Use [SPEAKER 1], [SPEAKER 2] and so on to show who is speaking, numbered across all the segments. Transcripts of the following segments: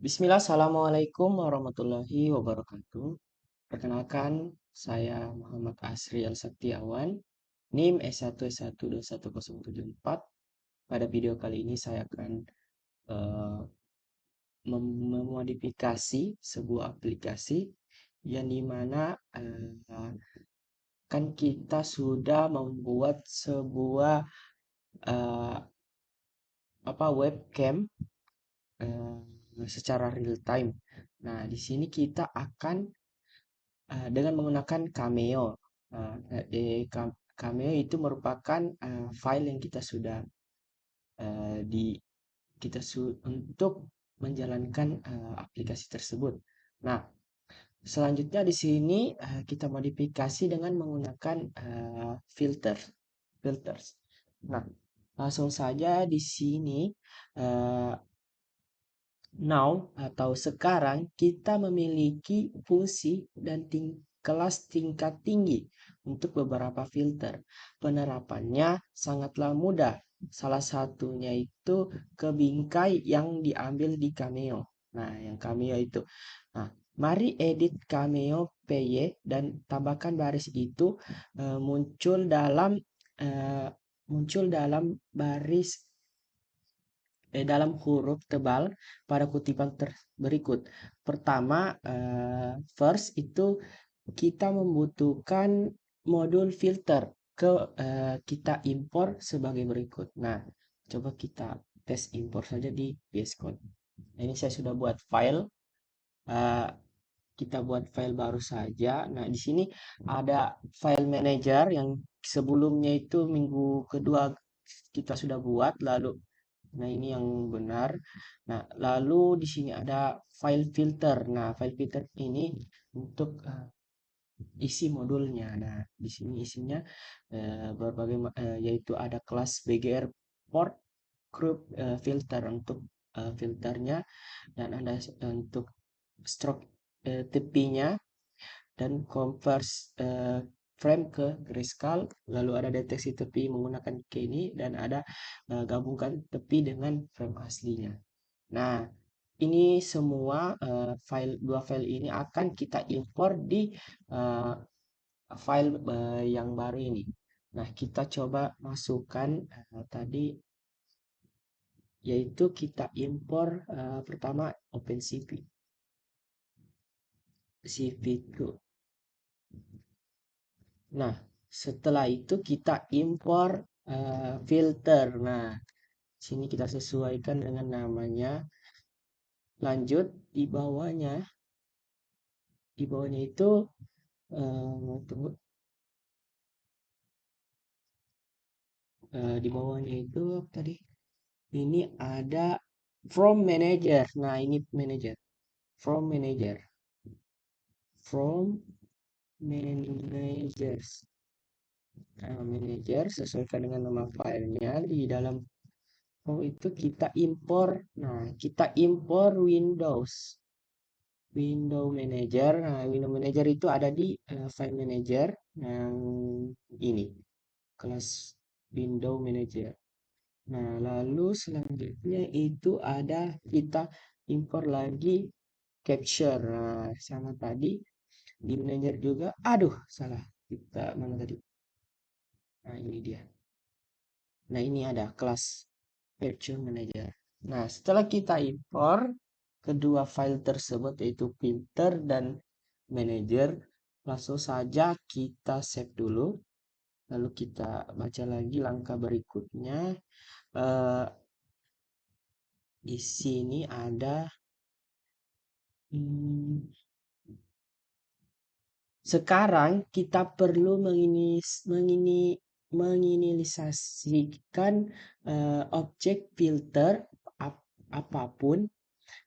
[SPEAKER 1] Bismillah, Assalamualaikum warahmatullahi wabarakatuh. Perkenalkan, saya Muhammad Asri Al-Saktiawan, NIM S1S1210074. Pada video kali ini saya akan eh, memodifikasi sebuah aplikasi yang dimana kan kita sudah membuat sebuah eh, webcam secara real time. Nah, di sini kita akan dengan menggunakan Cameo. Cameo itu merupakan file yang kita sudah eh, di untuk menjalankan aplikasi tersebut. Nah, selanjutnya di sini kita modifikasi dengan menggunakan filters. Nah, langsung saja di sini eh, now atau sekarang kita memiliki fungsi dan kelas tingkat tinggi untuk beberapa filter. Penerapannya sangatlah mudah. Salah satunya itu ke bingkai yang diambil di Cameo. Nah, yang Cameo itu. Nah, mari edit Cameo PY dan tambahkan baris itu eh, muncul dalam baris dalam huruf tebal pada kutipan berikut. Pertama, first itu kita membutuhkan modul filter kita impor sebagai berikut. Nah, coba kita tes impor saja di VS Code. Nah, ini saya sudah buat file. eh, kita buat file baru saja. Nah, di sini ada file manager yang sebelumnya itu minggu kedua kita sudah buat, lalu nah, ini yang benar. Nah, lalu di sini ada file filter. Nah, file filter ini untuk isi modulnya. Nah, di sini isinya yaitu ada kelas BGR port group filter untuk filternya, dan ada untuk stroke tepinya, dan converse frame ke grayscale, lalu ada deteksi tepi menggunakan Keyne, dan ada gabungkan tepi dengan frame aslinya. Nah, ini semua dua file ini akan kita impor di eh, file yang baru ini. Nah, kita coba masukkan tadi, yaitu kita impor pertama OpenCV CV2. Nah, setelah itu kita impor filter. Nah, sini kita sesuaikan dengan namanya. Lanjut di bawahnya itu tunggu, di bawahnya itu apa tadi? Ini ada from manager. Nah, ini manager. From manager. From managers. Nah, manager sesuaikan dengan nama filenya. Di dalam itu kita impor. Nah, kita impor Windows. Window Manager. Nah, Window Manager itu ada di file manager yang ini, kelas Window Manager. Nah, lalu selanjutnya itu ada kita impor lagi capture. Nah, sama tadi di manager juga. Aduh, salah. Kita mana tadi? Nah, ini dia. Nah, ini ada kelas capture manager. Nah, setelah kita impor kedua file tersebut, yaitu filter dan manager, langsung saja kita save dulu. Lalu kita baca lagi langkah berikutnya. Eh, di sini ada hmm, sekarang kita perlu menginisiasikan objek filter apapun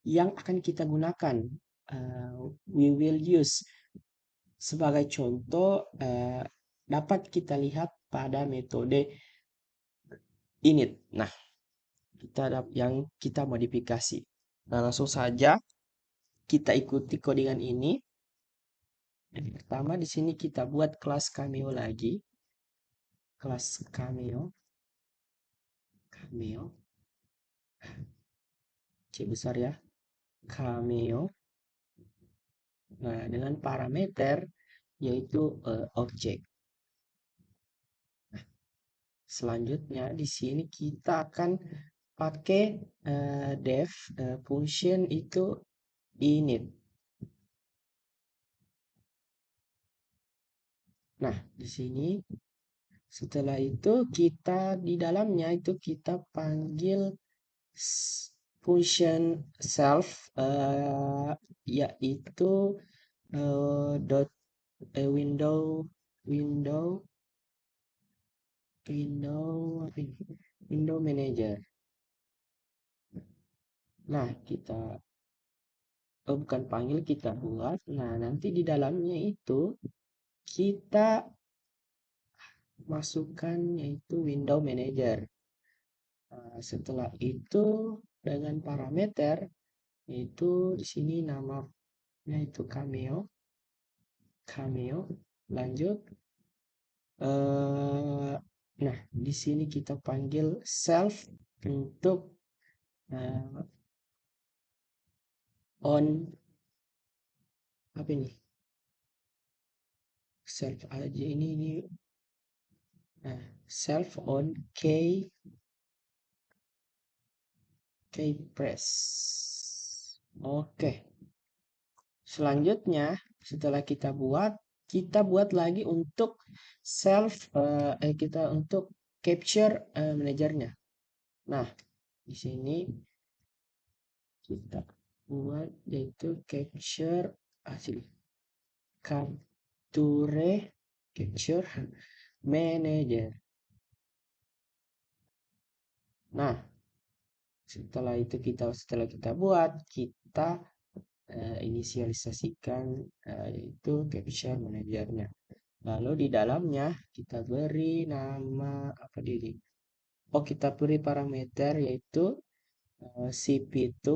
[SPEAKER 1] yang akan kita gunakan. We will use sebagai contoh, dapat kita lihat pada metode init. Nah, yang kita modifikasi. Nah, langsung saja kita ikuti codingan ini. Yang pertama di sini kita buat kelas Cameo lagi. Kelas Cameo. C besar ya. Cameo. Nah, dengan parameter yaitu objek. Selanjutnya di sini kita akan pakai def function itu init. Nah, di sini setelah itu kita di dalamnya itu kita panggil function self yaitu dot window window window apa ini? Window manager. Nah, kita bukan panggil, kita buat. Nah, nanti di dalamnya itu kita masukkan yaitu window manager. Nah, setelah itu dengan parameter itu di sini namanya itu cameo. Lanjut, nah di sini kita panggil self untuk eh, on apa ini, self aja ini self on press. Oke. Selanjutnya, setelah kita buat lagi untuk kita untuk capture manajernya. Nah, di sini kita buat yaitu capture hasil capture capture manager. Nah, setelah kita buat, kita inisialisasikan itu capture manajernya. Lalu di dalamnya kita beri nama apa diri? Oh, kita beri parameter yaitu CP itu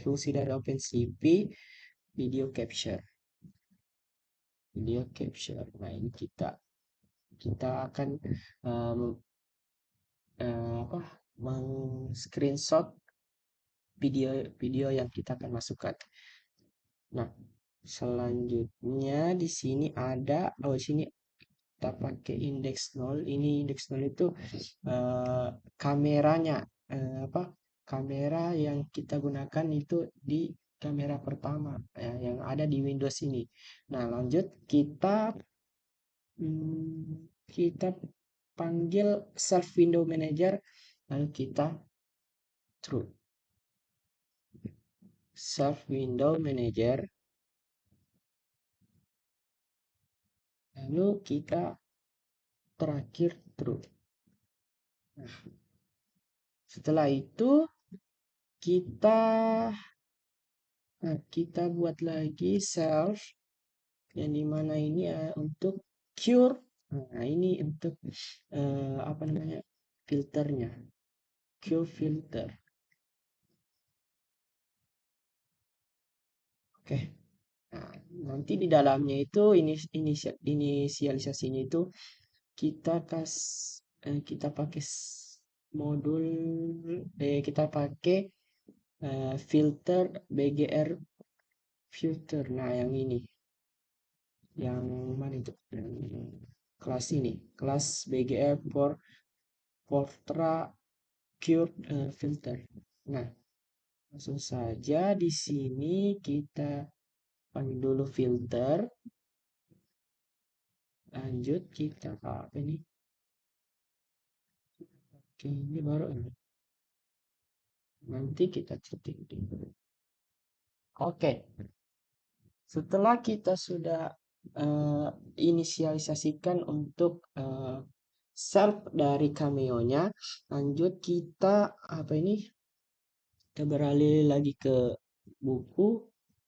[SPEAKER 1] fungsi dari OpenCP video capture. Video capture. Nah, ini kita akan um, apa? Screenshot video yang kita akan masukkan. Nah, selanjutnya di sini ada di sini kita pakai index 0. Ini index 0 itu kameranya apa? Kamera yang kita gunakan itu di kamera pertama yang ada di Windows ini. Nah, lanjut kita panggil self window manager lalu kita true. Self window manager lalu kita terakhir true. Nah, setelah itu kita kita buat lagi self yang dimana ini untuk cure. Nah, ini untuk apa namanya, filternya, cure filter. Oke. Nah, nanti di dalamnya itu inisialisasinya itu kita pakai modul kita pakai filter BGR filter. Nah, yang ini, yang mana itu? Kelas ini, kelas BGR for Portra Cure filter. Nah, langsung saja di sini kita panggil dulu filter. Lanjut kita apa ini? Oke, ini baru ini. Nanti kita cetik dulu. Oke, setelah kita sudah inisialisasikan untuk self dari cameo-nya, lanjut kita apa ini? Kita beralih lagi ke buku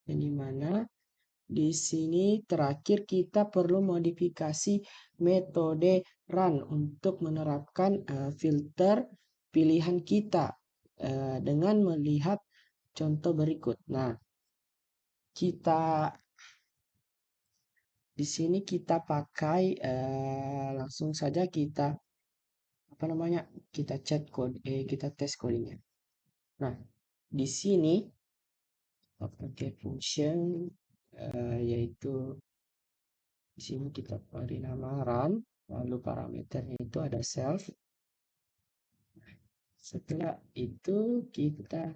[SPEAKER 1] yang dimana di sini terakhir kita perlu modifikasi metode run untuk menerapkan filter pilihan kita dengan melihat contoh berikut. Nah, kita di sini kita pakai langsung saja kita apa namanya? Kita tes codingnya. Nah, di sini pakai function yaitu di sini kita beri nama run, lalu parameternya itu ada self. Setelah itu kita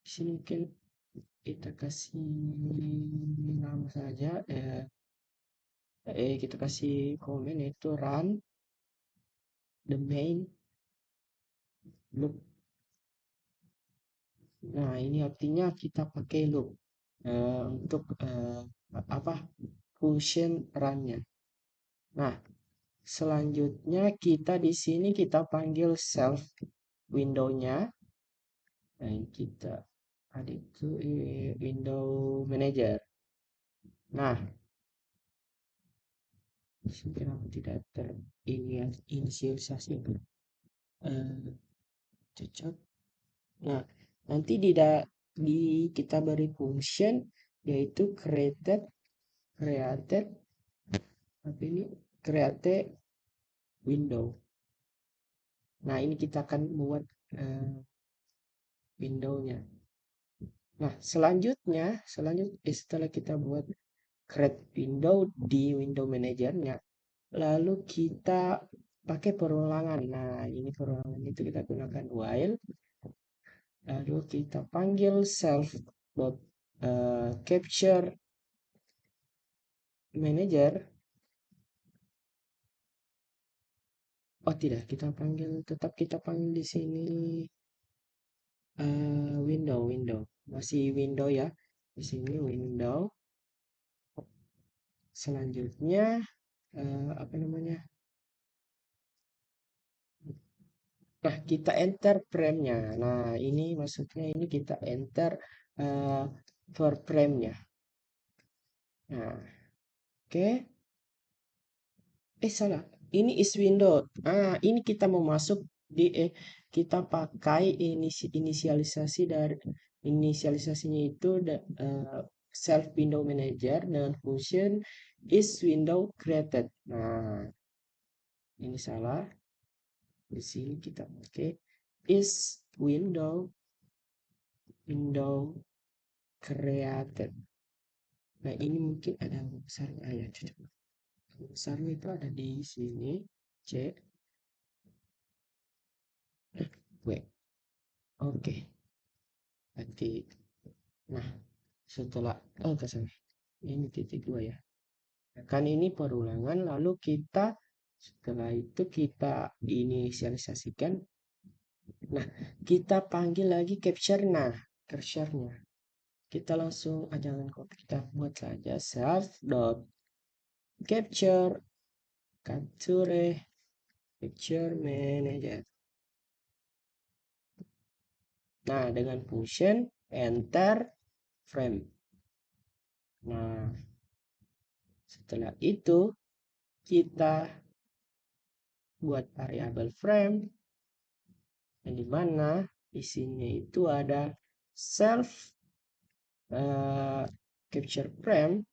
[SPEAKER 1] di sini mungkin kita kasih nama saja, kita kasih komen itu run the main loop. Nah, ini artinya kita pakai loop untuk apa function run-nya. Nah, selanjutnya kita di sini kita panggil self window-nya. Nah, kita ada itu window manager. Nah, kenapa tidak terinisialisasi? Cocok. Nah, nanti di kita beri function yaitu created apa ini create window. Nah, ini kita akan buat window-nya. Nah, selanjutnya setelah kita buat create window di window manajernya, lalu kita pakai perulangan. Nah, ini perulangan itu kita gunakan while, lalu kita panggil self dot capture manager. Oh tidak, tetap kita panggil di sini window masih window ya, di sini window. Selanjutnya apa namanya? Nah, kita enter frame-nya. Nah, ini maksudnya ini kita enter for frame-nya. Nah, oke. Salah. Ini is window. Ini kita mau masuk di kita pakai inisialisasinya itu self window manager dengan function is window created. Nah, ini salah. Di sini kita pakai is window created. Nah, ini mungkin ada besarnya ya, cocok. Besarnya itu ada di sini C W. Oke. Nanti nah, setelah kesana. Ini titik 2 ya. Kan ini perulangan lalu kita setelah itu kita inisialisasikan. Nah, kita panggil lagi capture. Nah, capture-nya kita langsung jangan kok kita buat saja self dot capture capture manager. Nah, dengan function enter frame. Nah, setelah itu kita buat variabel frame yang dimana isinya itu ada self capture frame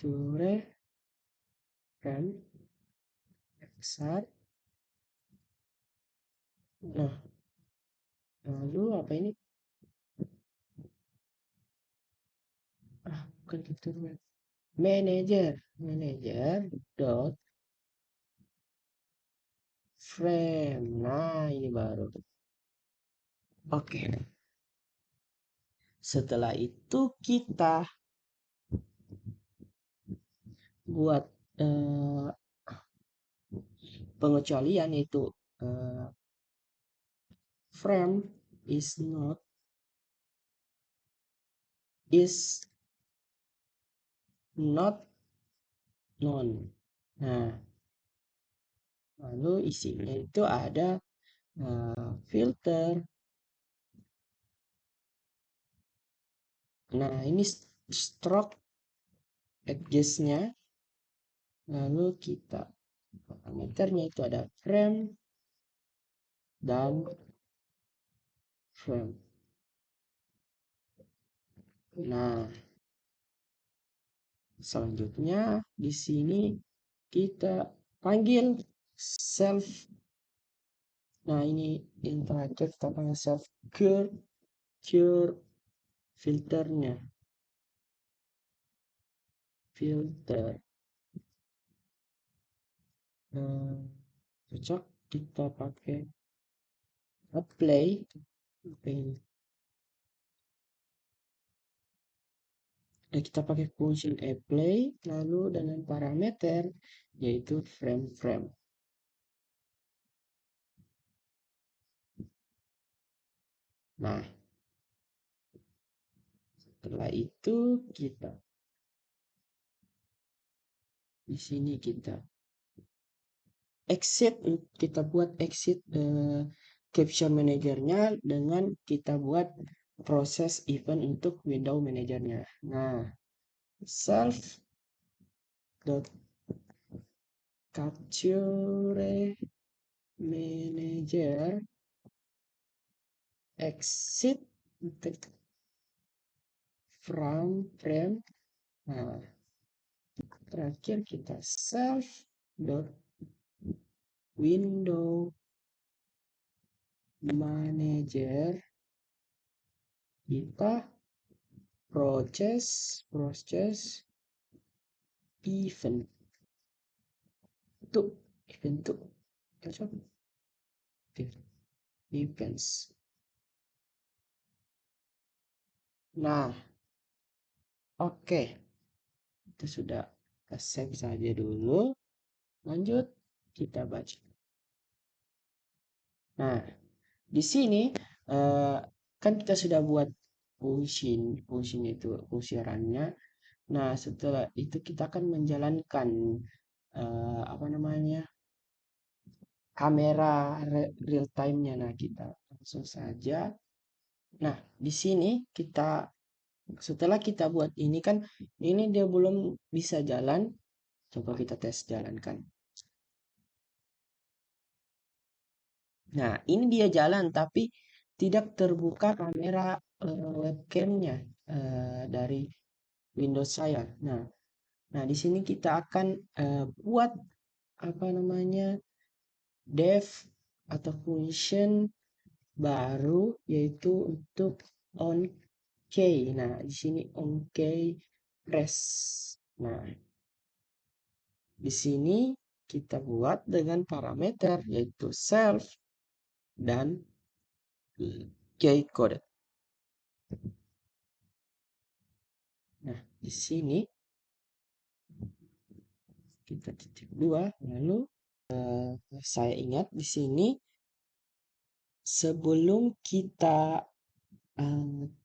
[SPEAKER 1] to frame besar. Nah, lalu apa ini? Bukan gitu manager dot frame. Nah, ini baru. Oke. Setelah itu kita buat pengecualian itu frame is not known. Nah, lalu isinya itu ada filter. Nah, ini stroke edges-nya. Lalu kita parameternya itu ada frame dan frame. Nah, selanjutnya di sini kita panggil self. Nah, ini yang terakhir kita pakai self cure cure filternya. Filter. Nah, cocok kita pakai apply. Nah, kita pakai function apply lalu dengan parameter yaitu frame. Nah, setelah itu di sini kita kita buat exit caption manajernya dengan kita buat proses event untuk window manajernya. Nah, self dot capture manager exit from frame. Nah, terakhir kita self dot window manager, kita proses event tuh cocok events. Nah, oke, itu sudah save saja dulu. Lanjut kita baca. Nah, di sini kan kita sudah buat fungsi itu fungsi runnya. Nah, setelah itu kita akan menjalankan apa namanya, kamera real time-nya. Nah, kita langsung saja. Nah, di sini setelah kita buat ini kan, ini dia belum bisa jalan. Coba kita tes jalankan. Nah, ini dia jalan tapi tidak terbuka kamera webcamnya dari Windows saya. Nah, di sini kita akan buat apa namanya, dev atau function baru yaitu untuk on key. Nah, di sini on key press. Nah, di sini kita buat dengan parameter yaitu self dan key code. Nah, di sini kita titik 2 lalu saya ingat di sini sebelum kita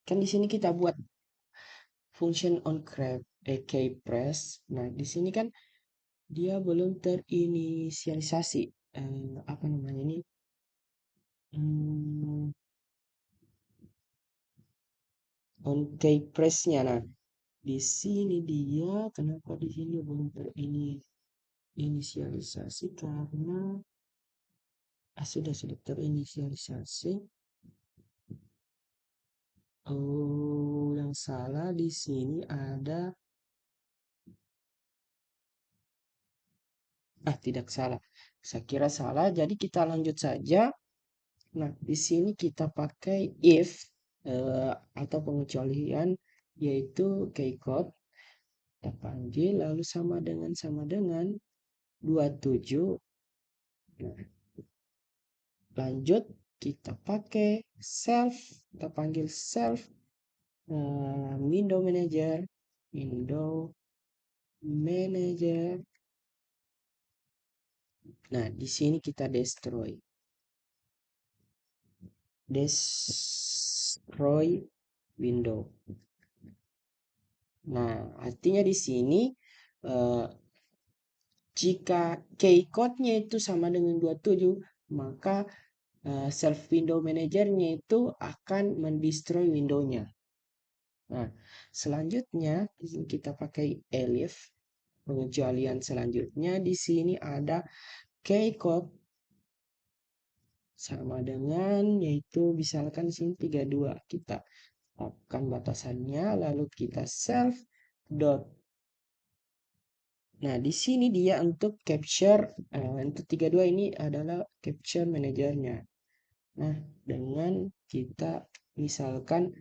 [SPEAKER 1] kan di sini kita buat function on key press. Nah, di sini kan dia belum terinisialisasi apa namanya ini on key press-nya. Nah, di sini dia kenapa di sini belum terinisialisasi karena sudah terinisialisasi. Oh, yang salah di sini ada tidak salah. Saya kira salah, jadi kita lanjut saja. Nah, di sini kita pakai if atau pengecualian yaitu keycode. Kita panggil lalu sama dengan 27. Nah, lanjut kita pakai self, kita panggil self window manager. Nah, di sini kita destroy window. Nah, artinya di sini jika key code-nya itu sama dengan 27, maka self window manager-nya itu akan mendestroy window-nya. Nah, selanjutnya kita pakai elif. Pengecualian selanjutnya di sini ada key code sama dengan yaitu misalkan sini 32. Kita tetapkan batasannya lalu kita self dot Nah, di sini dia untuk capture, untuk 32 ini adalah capture manajernya. Nah, dengan kita misalkan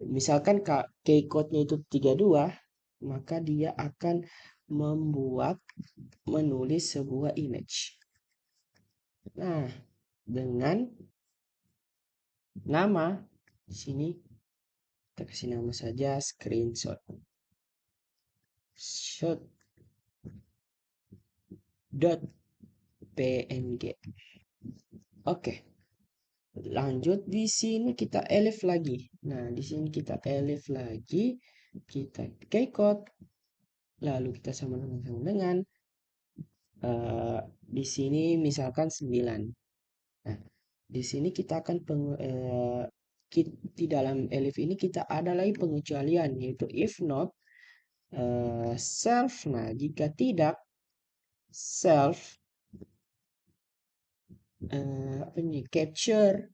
[SPEAKER 1] misalkan key code-nya itu 32, maka dia akan menulis sebuah image. Nah, dengan nama di sini kita kasih nama saja screenshot. Shot.png. Oke. Lanjut di sini kita elif lagi. Nah, di sini kita elif lagi, kita keycode, lalu kita sama dengan di sini misalkan 9. Nah, di sini kita akan di dalam elif ini kita ada lagi pengecualian, yaitu if not self. Nah, jika tidak self apa ini capture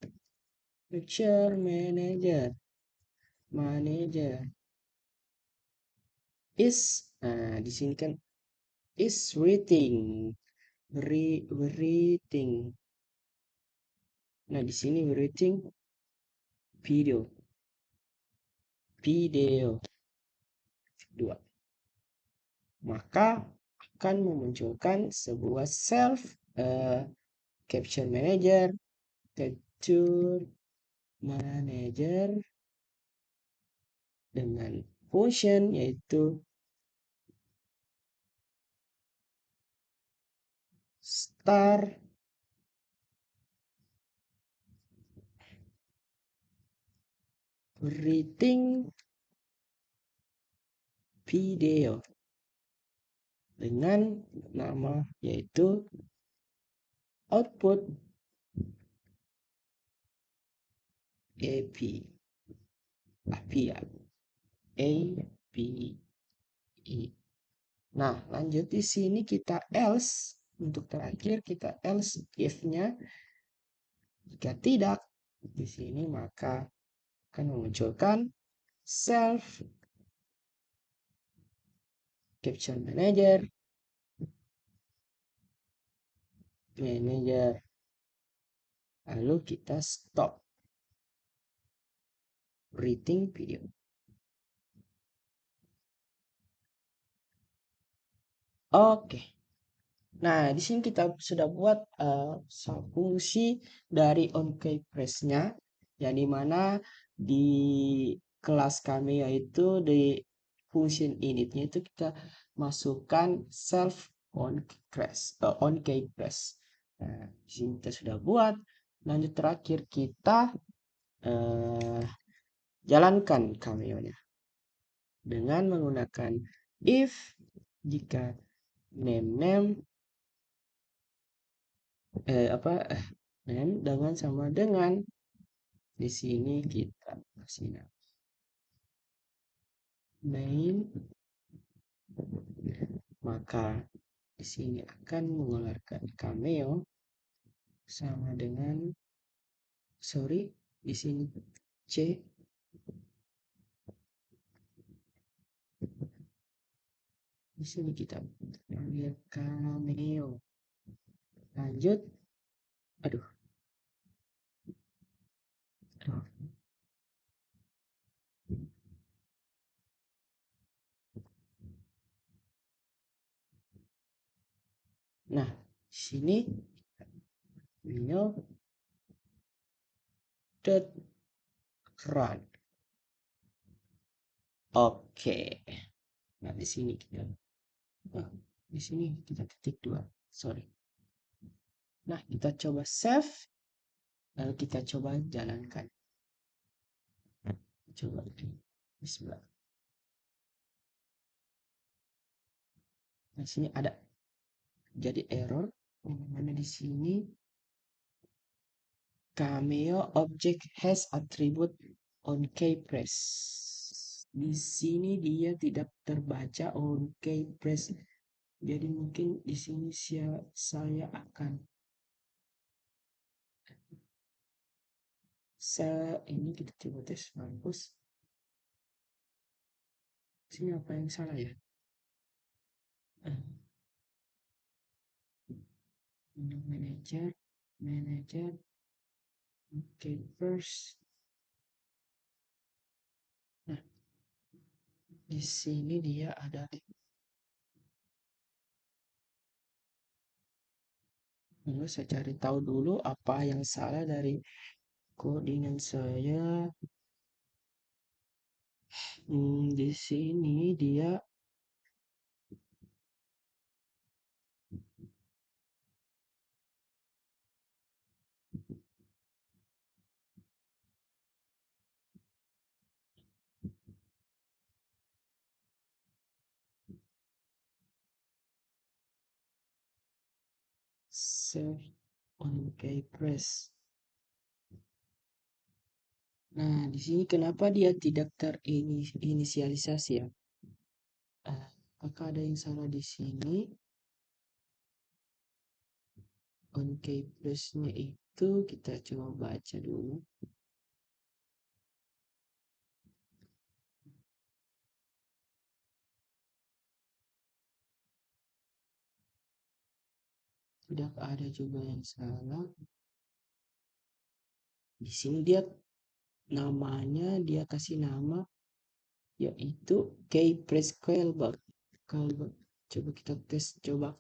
[SPEAKER 1] manager is. Nah, di sini kan is rating. Nah, di sini rating video 2. Maka akan memunculkan sebuah self capture manager dengan function yaitu star rating video dengan nama yaitu output API. Nah, lanjut di sini kita else. Untuk terakhir kita else if-nya. Jika tidak di sini maka akan memunculkan self capture manager lalu kita stop rating video. Oke. Nah, di sini kita sudah buat fungsi dari onKeyPress-nya, yang dimana di kelas kami yaitu di function init-nya itu kita masukkan self onKeyPress. Nah, di sini kita sudah buat. Lanjut terakhir kita jalankan Cameo-nya dengan menggunakan if jika name dengan sama dengan di sini kita kasih main, maka di sini akan mengeluarkan Cameo sama dengan di sini C di sini kita panggil Cameo. Lanjut, aduh. Nah, di sini Cameo dot run. Oke. Nah, di sini kita ketik 2. Sorry. Nah, kita coba save. Lalu kita coba jalankan. Coba bismillah. Nah, sini ada jadi error mana di sini Cameo object has attribute on keypress. Di sini dia tidak terbaca on keypress. Jadi mungkin di sini saya akan ini kita coba tes mampus. Sini apa yang salah ya? Window manager, manager, oke, first. Nah, di sini dia ada. Lalu saya cari tahu dulu apa yang salah dari codingan saya. Di sini dia save on keypress. Nah, di sini kenapa dia tidak terinisialisasi ya? Apakah ada yang salah di sini? On keypress-nya itu kita coba baca dulu. Tidak ada juga yang salah. Di sini dia namanya dia kasih nama yaitu keypress Coilbag. Coba kita tes, coba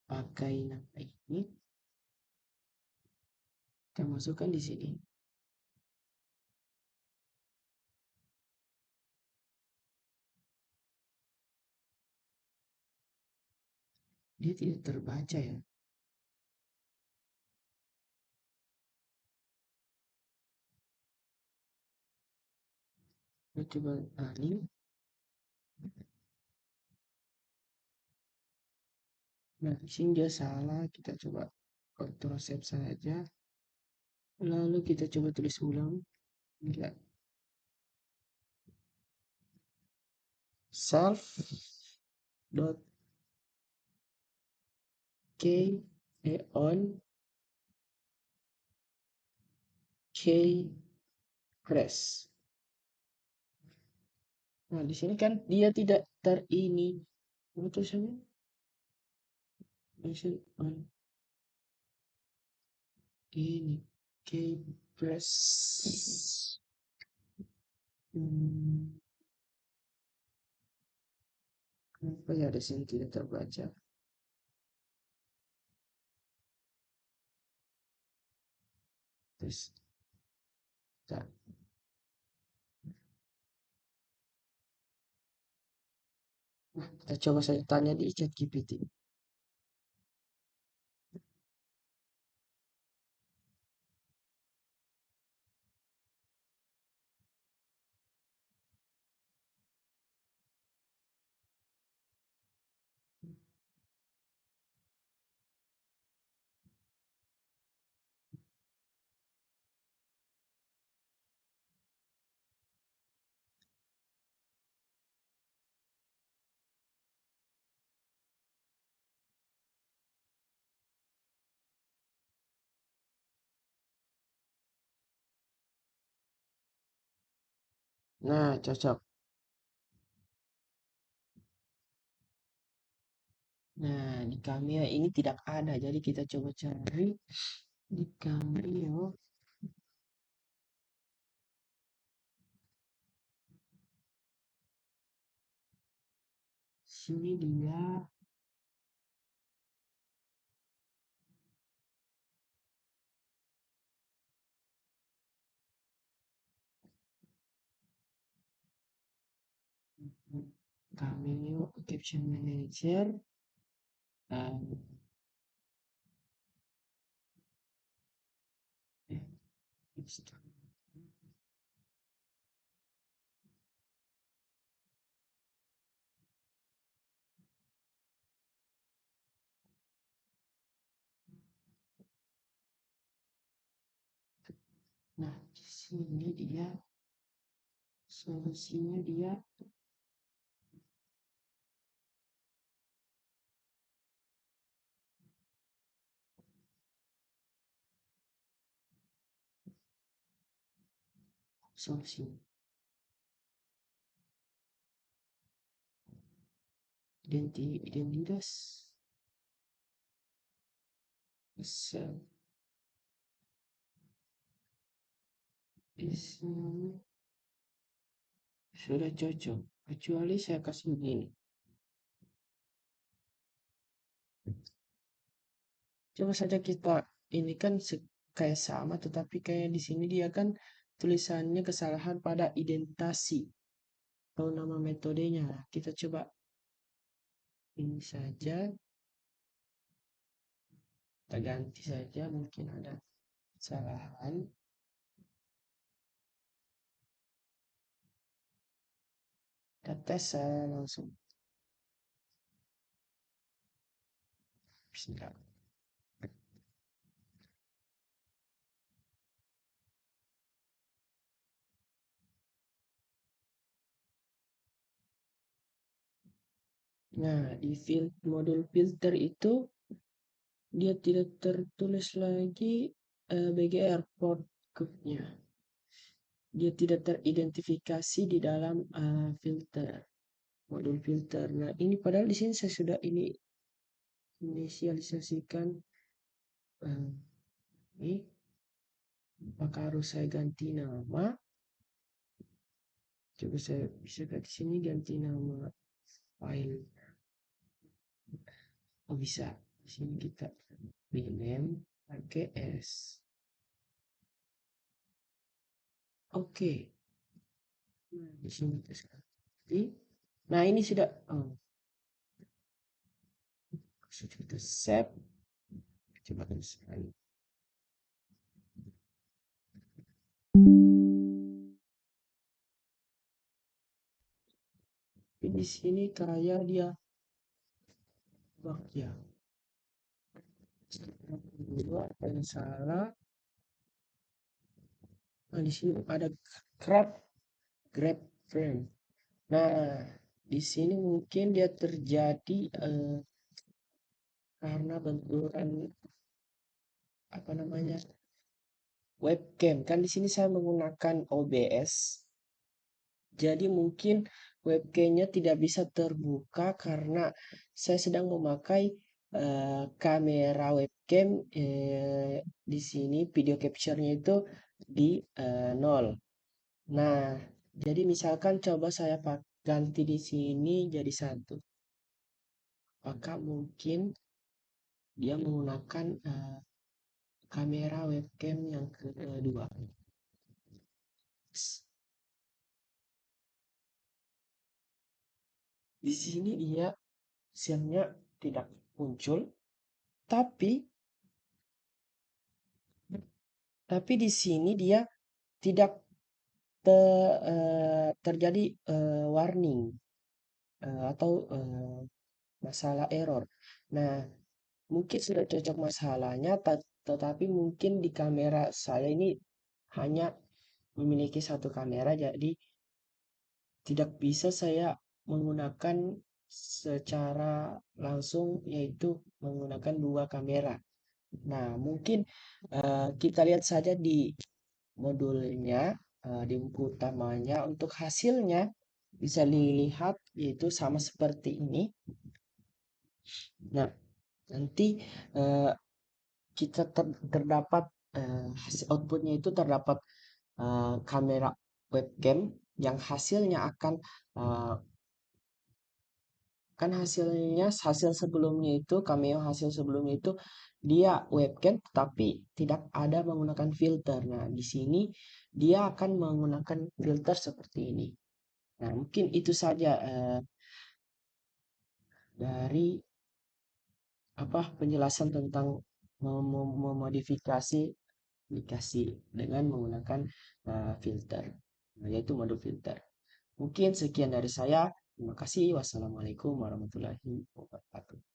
[SPEAKER 1] pakai nama ini. Kita masukkan di sini. Dia tidak terbaca ya. Kita coba running. Nah, di sini dia salah. Kita coba Ctrl save saja. Lalu kita coba tulis ulang. Enggak. Self dot k on k press. Nah, di sini kan dia tidak terini. Apa tulisannya? Mention on ini k press. Kenapa ya di sini tidak terbaca? Terus, nah, kita coba saya tanya di ChatGPT. Nah, cocok. Nah, di Cameo ini tidak ada, jadi kita coba cari di Cameo. Sini dia Cameo Caption Manager. Eh, Nah, di sini dia solusinya dia solusi identitas. Se- Di sini sudah cocok. Kecuali saya kasih begini. Coba saja kita ini kan kayak sama, tetapi kayak di sini dia kan tulisannya kesalahan pada identasi atau nama metodenya. Kita coba ini saja, kita ganti saja, mungkin ada kesalahan. Kita tes langsung. Bismillah. Nah, di modul filter itu dia tidak tertulis lagi BGR port code-nya. Dia tidak teridentifikasi di dalam filter, modul filter. Nah, ini padahal di sini saya sudah ini inisialisasikan ini. Apakah harus saya ganti nama? Coba saya bisa di sini ganti nama file. Oh bisa. Di sini kita rename pakai S. Oke. Di sini kita sekali. Nah ini sudah. Oh, sudah kita save. Coba kita sekali. Di sini kayak dia bug ya. Ada yang salah. Nah, di sini ada grab frame. Nah, di sini mungkin dia terjadi karena benturan apa namanya webcam. Kan di sini saya menggunakan OBS. Jadi mungkin webcamnya tidak bisa terbuka karena saya sedang memakai kamera webcam di sini video capture-nya itu di 0. Nah, jadi misalkan coba saya ganti di sini jadi 1. Maka mungkin dia menggunakan kamera webcam yang kedua. Di sini dia hasilnya tidak muncul, tapi di sini dia tidak terjadi warning atau masalah error. Nah, mungkin sudah cocok masalahnya, tetapi mungkin di kamera saya ini hanya memiliki satu kamera, jadi tidak bisa saya menggunakan secara langsung, yaitu menggunakan dua kamera. Nah, mungkin kita lihat saja di modulnya, di buku utamanya untuk hasilnya bisa dilihat yaitu sama seperti ini. Nah, nanti eh, kita terdapat outputnya itu terdapat kamera webcam yang hasilnya akan kan hasil sebelumnya itu cameo hasil sebelumnya itu dia webcam tapi tidak ada menggunakan filter. Nah, di sini dia akan menggunakan filter seperti ini. Nah, mungkin itu saja dari penjelasan tentang memodifikasi aplikasi dengan menggunakan filter, yaitu modul filter. Mungkin sekian dari saya. Terima kasih. Wassalamualaikum warahmatullahi wabarakatuh.